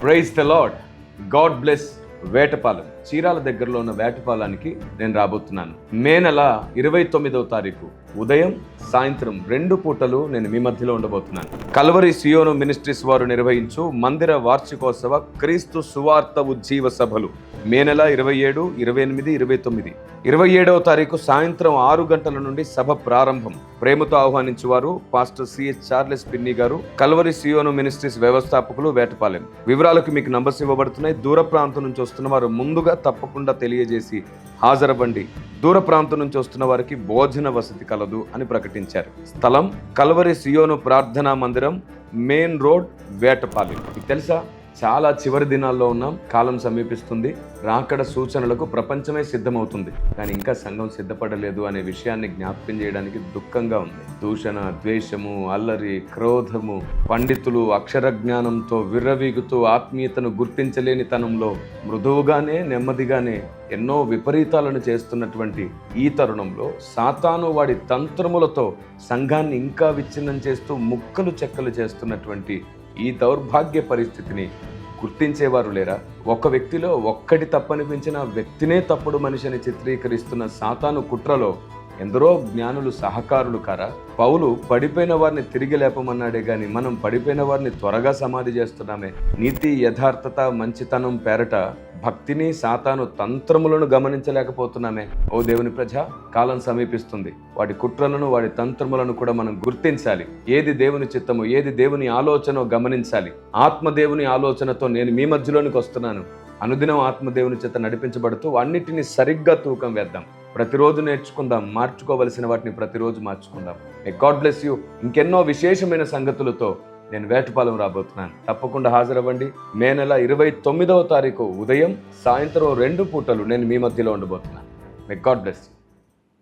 Praise the Lord. God bless Vetapalem. Chirala దగ్గరలో ఉన్న వేటపాలానికి నేను రాబోతున్నాను. మే నెల 29వ తారీఖు ఉదయం సాయంత్రం 2 పూటలు నేను మీ మధ్యలో ఉండబోతున్నాను. కల్వరి సియోను మినిస్ట్రీస్ వారు నిర్వహించు మందిర వార్షికోత్సవ క్రీస్తు సువార్త ఉజ్జీవ సభలు మే నెల 27, 28, 29. 27వ తారీఖు సాయంత్రం 6 గంటల నుండి సభ ప్రారంభం. ప్రేమతో ఆహ్వానించేవారు పాస్టర్ సిహెచ్ చార్లెస్ పిన్ని గారు, కల్వరి సియోను మినిస్ట్రీస్ వ్యవస్థాపకులు, వేటపాలెం. వివరాలకు మీకు నంబర్స్ ఇవ్వబడుతున్నాయి. దూర ప్రాంతం నుంచి వస్తున్న వారు ముందుగా తప్పకుండా తెలియజేసి హాజరవ్వండి. దూర ప్రాంతం నుంచి వస్తున్న వారికి భోజన వసతి కలదు అని ప్రకటించారు. స్థలం కల్వరి సియోను ప్రార్థనా మందిరం, మెయిన్ రోడ్, వేటపాలెం. మీకు తెలుసా, చాలా చివరి దినాల్లో ఉన్నాం. కాలం సమీపిస్తుంది. రాకడ సూచనలకు ప్రపంచమే సిద్ధమవుతుంది. కానీ ఇంకా సంఘం సిద్ధపడలేదు అనే విషయాన్ని జ్ఞాపకం చేయడానికి దుఃఖంగా ఉంది. దూషణ, ద్వేషము, అల్లరి, క్రోధము, పండితులు అక్షర జ్ఞానంతో విర్రవీగుతూ ఆత్మీయతను గుర్తించలేని తనంలో మృదువుగానే నెమ్మదిగానే ఎన్నో విపరీతాలను చేస్తున్నటువంటి ఈ తరుణంలో సాతాను వాడి తంత్రములతో సంఘాన్ని ఇంకా విచ్ఛిన్నం చేస్తూ ముక్కలు చెక్కలు చేస్తున్నటువంటి ఈ దౌర్భాగ్య పరిస్థితిని గుర్తించేవారు లేరా? ఒక వ్యక్తిలో ఒక్కటి తప్పనిపించిన వ్యక్తినే తప్పుడు మనిషిని చిత్రీకరిస్తున్న సాతాను కుట్రలో ఎందరో జ్ఞానులు సహకారులు కారా? పౌలు పడిపోయిన వారిని తిరిగి లేపమన్నాడే గాని మనం పడిపోయిన వారిని త్వరగా సమాధి చేస్తున్నామే. నీతి, యథార్థత, మంచితనం పేరట భక్తిని సాతాను తంత్రములను గమనించలేకపోతున్నామే. ఓ దేవుని ప్రజ, కాలం సమీపిస్తుంది. వాడి కుట్రలను, వాడి తంత్రములను కూడా మనం గుర్తించాలి. ఏది దేవుని చిత్తము, ఏది దేవుని ఆలోచనో గమనించాలి. ఆత్మదేవుని ఆలోచనతో నేను మీ మధ్యలోనికి వస్తున్నాను. అనుదినం ఆత్మదేవుని చేత నడిపించబడుతూ అన్నిటినీ సరిగ్గా తూకం వేద్దాం. ప్రతిరోజు నేర్చుకుందాం. మార్చుకోవలసిన వాటిని ప్రతిరోజు మార్చుకుందాం. God bless you. ఇంకెన్నో విశేషమైన సంగతులతో నేను వేటపాలెం రాబోతున్నాను. తప్పకుండా హాజరవ్వండి. మే నెల 29వ తారీఖు ఉదయం సాయంత్రం 2 పూటలు నేను మీ మధ్యలో ఉండబోతున్నాను. God bless you.